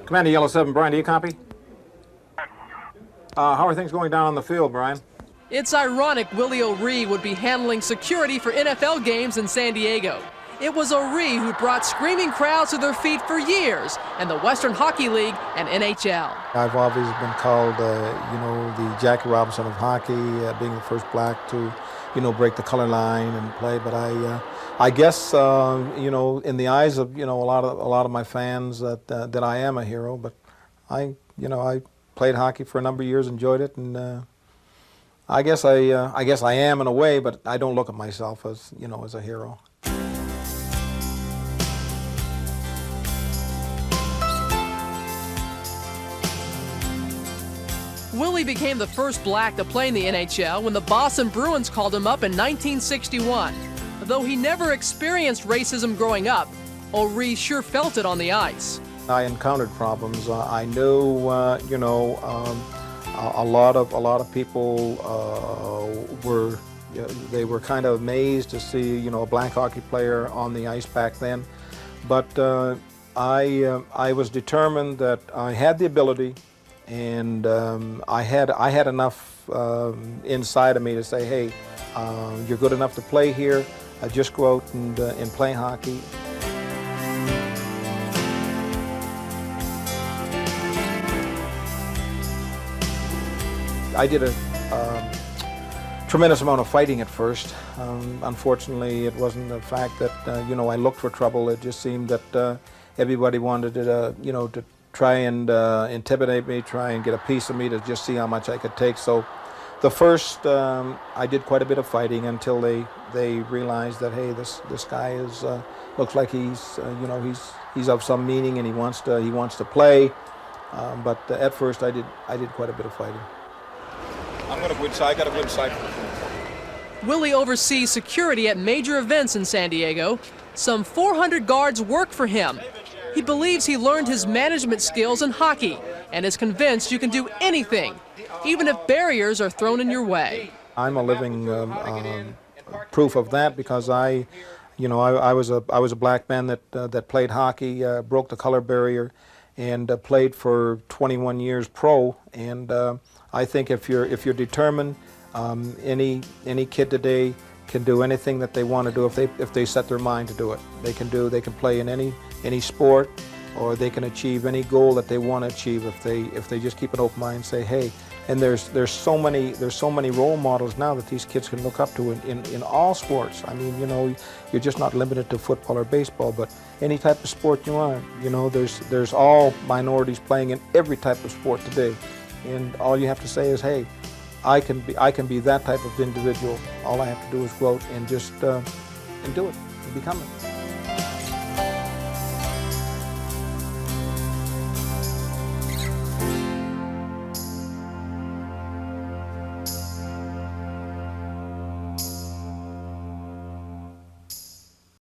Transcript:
Commander Yellow 7, Brian, do you copy? How are things going down on the field, Brian? It's ironic Willie O'Ree would be handling security for NFL games in San Diego. It was O'Ree who brought screaming crowds to their feet for years, and the Western Hockey League and NHL. I've always been called, the Jackie Robinson of hockey, being the first black to, break the color line and play. But I guess, in the eyes of, a lot of my fans, that I am a hero. But I played hockey for a number of years, enjoyed it, and I guess I am in a way, but I don't look at myself as, as a hero. Willie became the first black to play in the NHL when the Boston Bruins called him up in 1961. Though he never experienced racism growing up, O'Ree sure felt it on the ice. I encountered problems. I knew, a lot of people were kind of amazed to see, a black hockey player on the ice back then. But I was determined that I had the ability. And I had enough inside of me to say, hey, you're good enough to play here. Just go out and play hockey. I did a tremendous amount of fighting at first. Unfortunately, it wasn't the fact that I looked for trouble. It just seemed that everybody wanted to try and intimidate me, try and get a piece of me to just see how much I could take. So the first, I did quite a bit of fighting until they realized that, hey, this guy is looks like he's of some meaning and he wants to play. But at first I did quite a bit of fighting. I'm going to go inside. I got to go inside. Willie oversees security at major events in San Diego. Some 400 guards work for him. He believes he learned his management skills in hockey and is convinced you can do anything, even if barriers are thrown in your way. I'm a living proof of that because I was a black man that played hockey, broke the color barrier, and played for 21 years pro. And I think if you're determined, any kid today can do anything that they want to do if they set their mind to do it. They can play in any sport, or they can achieve any goal that they want to achieve if they just keep an open mind and say, hey. And there's so many role models now that these kids can look up to in all sports. I mean, you're just not limited to football or baseball, but any type of sport you want. There's all minorities playing in every type of sport today, and all you have to say is, hey, I can be that type of individual. All I have to do is go out and just and do it and become it.